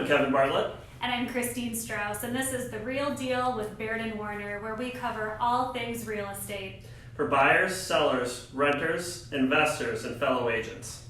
I'm Kevin Bartlett. And I'm Christine Strauss, and this is The Real Deal with Baird and Warner, where we cover all things real estate. For buyers, sellers, renters, investors, and fellow agents.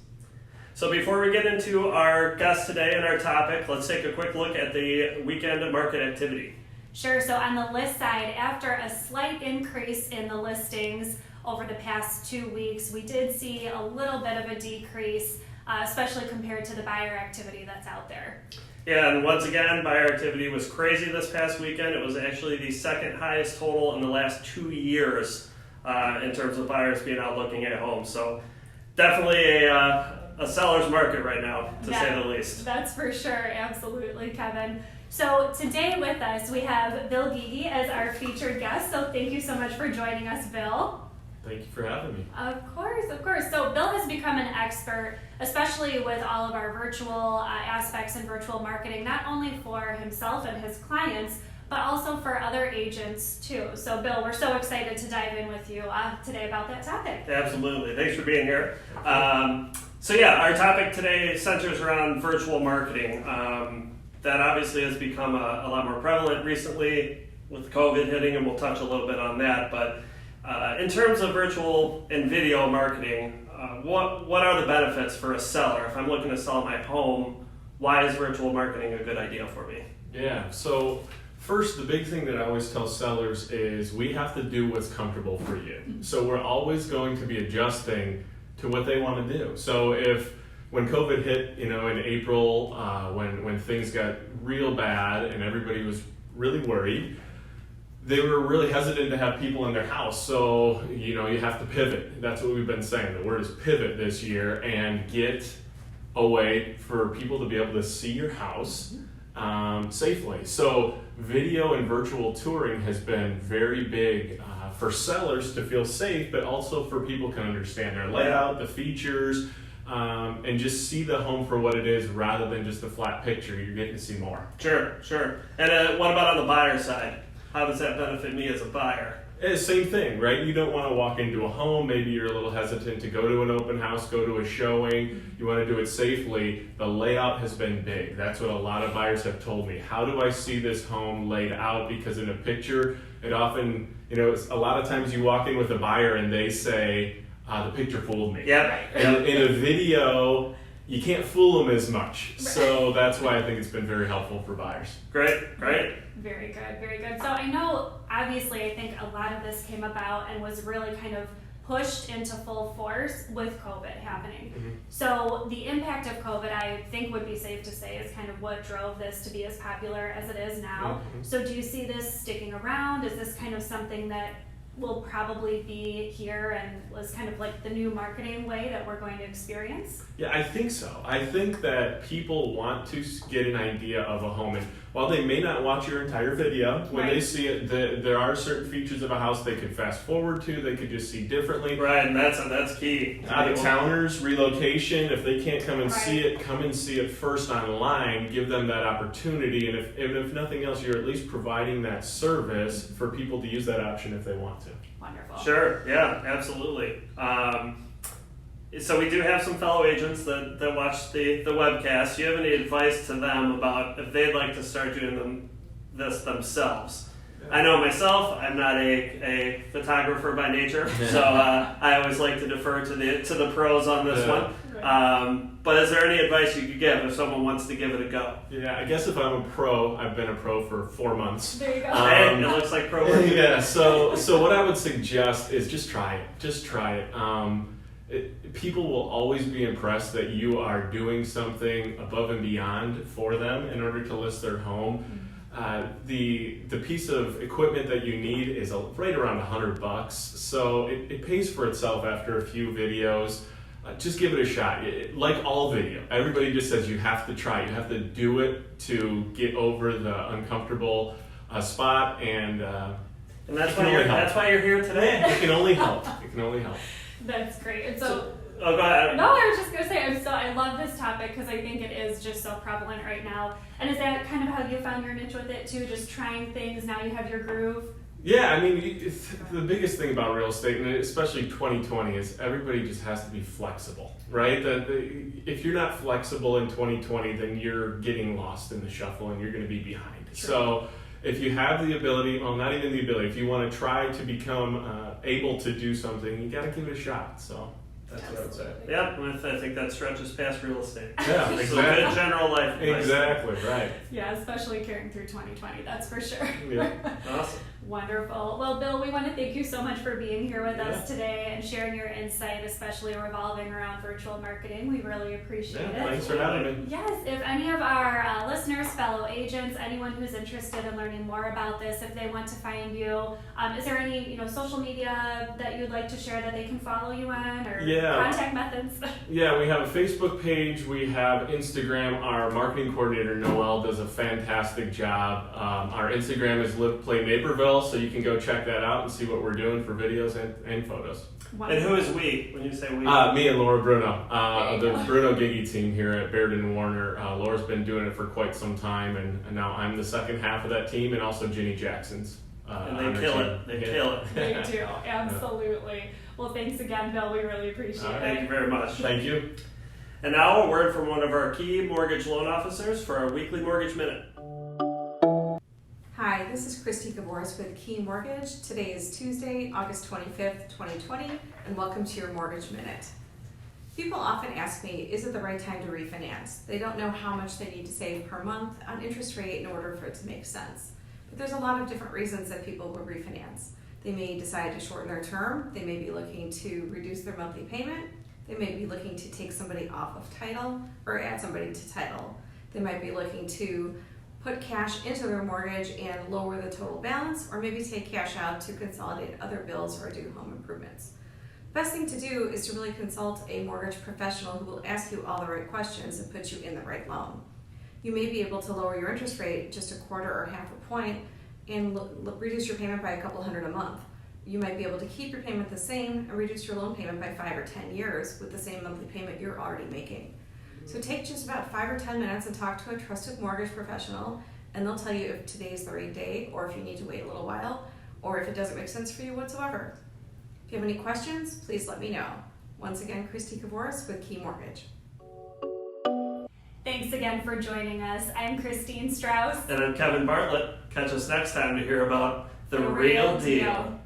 So before we get into our guest today and our topic, let's take a quick look at the weekend market activity. Sure, so on the list side, after a slight increase in the listings over the past 2 weeks, we did see a little bit of a decrease, especially compared to the buyer activity that's out there. Yeah, and once again, buyer activity was crazy this past weekend. It was actually the second highest total in the last 2 years in terms of buyers being out looking at homes. So definitely a seller's market right now, to say the least. That's for sure, absolutely, Kevin. So today with us, we have Bill Ghighi as our featured guest. So thank you so much for joining us, Bill. Thank you for having me. Of course, of course. So Bill has become an expert, especially with all of our virtual aspects and virtual marketing, not only for himself and his clients, but also for other agents too. So Bill, we're so excited to dive in with you today about that topic. Absolutely. Thanks for being here. So our topic today centers around virtual marketing. That obviously has become a lot more prevalent recently with COVID hitting, and we'll touch a little bit on that. But in terms of virtual and video marketing, what are the benefits for a seller? If I'm looking to sell my home, why is virtual marketing a good idea for me? Yeah, so first, the big thing that I always tell sellers is we have to do what's comfortable for you. So we're always going to be adjusting to what they want to do. So when COVID hit, in April, when things got real bad and everybody was really worried, they were really hesitant to have people in their house. So, you have to pivot. That's what we've been saying. The word is pivot this year, and get a way for people to be able to see your house safely. So video and virtual touring has been very big for sellers to feel safe, but also for people can understand their layout, the features, and just see the home for what it is rather than just a flat picture. You're getting to see more. Sure. And what about on the buyer side? How does that benefit me as a buyer? Same thing, right? You don't want to walk into a home. Maybe you're a little hesitant to go to an open house, go to a showing. You want to do it safely. The layout has been big. That's what a lot of buyers have told me. How do I see this home laid out? Because in a picture, it often, a lot of times you walk in with a buyer and they say, the picture fooled me. Yeah. And in a video, you can't fool them as much. So that's why I think it's been very helpful for buyers. Great. Very good. So I know, obviously, I think a lot of this came about and was really kind of pushed into full force with COVID happening. Mm-hmm. So the impact of COVID, I think would be safe to say, is kind of what drove this to be as popular as it is now. Mm-hmm. So do you see this sticking around? Is this kind of something that will probably be here and was kind of like the new marketing way that we're going to experience? Yeah, I think so. I think that people want to get an idea of a home, and while they may not watch your entire video, when they see it, there are certain features of a house they could fast forward to, they could just see differently. Right, and that's key. Out-of-towners, relocation, if they can't come and see it, come and see it first online, give them that opportunity, and if nothing else, you're at least providing that service for people to use that option if they want to. Wonderful. Sure, yeah, absolutely. So we do have some fellow agents that watch the webcast. Do you have any advice to them about if they'd like to start doing this themselves? I know myself, I'm not a photographer by nature, so I always like to defer to the pros on this one. But is there any advice you could give if someone wants to give it a go? Yeah, I guess if I'm a pro, I've been a pro for 4 months. There you go. It looks like pro work. Yeah, so what I would suggest is just try it. People will always be impressed that you are doing something above and beyond for them in order to list their home. The piece of equipment that you need is right around $100, so it pays for itself after a few videos. Just give it a shot. Like all video, everybody just says you have to try. You have to do it to get over the uncomfortable spot, and that's why you're here today. It can only help. That's great. And so go ahead. No, I was just gonna say I love this topic because I think it is just so prevalent right now. And is that kind of how you found your niche with it too? Just trying things. Now you have your groove. Yeah, I mean, the biggest thing about real estate, and especially 2020, is everybody just has to be flexible, right? If you're not flexible in 2020, then you're getting lost in the shuffle and you're going to be behind. Sure. So if you have the ability, well, not even the ability, if you want to try to become able to do something, you got to give it a shot. So that's what I would say. Yeah, I think that stretches past real estate. Yeah, So exactly. good general life advice. Exactly, right. Yeah, especially carrying through 2020, that's for sure. Yeah. Awesome. Wonderful. Well, Bill, we want to thank you so much for being here with Yeah. us today and sharing your insight, especially revolving around virtual marketing. We really appreciate it. Thanks for having me. Yes, if any of our listeners, fellow agents, anyone who's interested in learning more about this, if they want to find you, is there any social media that you'd like to share that they can follow you on, or contact methods? Yeah, we have a Facebook page, we have Instagram. Our marketing coordinator, Noelle, does a fantastic job. Our Instagram is Live Play Naperville, so you can go check that out and see what we're doing for videos and photos. And who is we, when you say we? Me and Laura Bruno, the go. Bruno Ghighi team here at Baird and Warner. Laura's been doing it for quite some time, and now I'm the second half of that team, and also Ginny Jackson's. And they kill it. They kill it. They do, absolutely. Well, thanks again, Bill. We really appreciate it. Thank you very much. Thank you. And now a word from one of our key mortgage loan officers for our weekly Mortgage Minute. Hi, this is Christy Gavoris with Key Mortgage. Today is Tuesday, August 25th, 2020, and welcome to your Mortgage Minute. People often ask me, is it the right time to refinance? They don't know how much they need to save per month on interest rate in order for it to make sense. But there's a lot of different reasons that people will refinance. They may decide to shorten their term, they may be looking to reduce their monthly payment, they may be looking to take somebody off of title or add somebody to title. They might be looking to put cash into their mortgage and lower the total balance, or maybe take cash out to consolidate other bills or do home improvements. Best thing to do is to really consult a mortgage professional who will ask you all the right questions and put you in the right loan. You may be able to lower your interest rate just a quarter or half a point and reduce your payment by a couple $100 a month. You might be able to keep your payment the same and reduce your loan payment by 5 or 10 years with the same monthly payment you're already making. So take just about 5 or 10 minutes and talk to a trusted mortgage professional, and they'll tell you if today is the right day, or if you need to wait a little while, or if it doesn't make sense for you whatsoever. If you have any questions, please let me know. Once again, Christy Gavoris with Key Mortgage. Thanks again for joining us. I'm Christine Strauss. And I'm Kevin Bartlett. Catch us next time to hear about the real deal.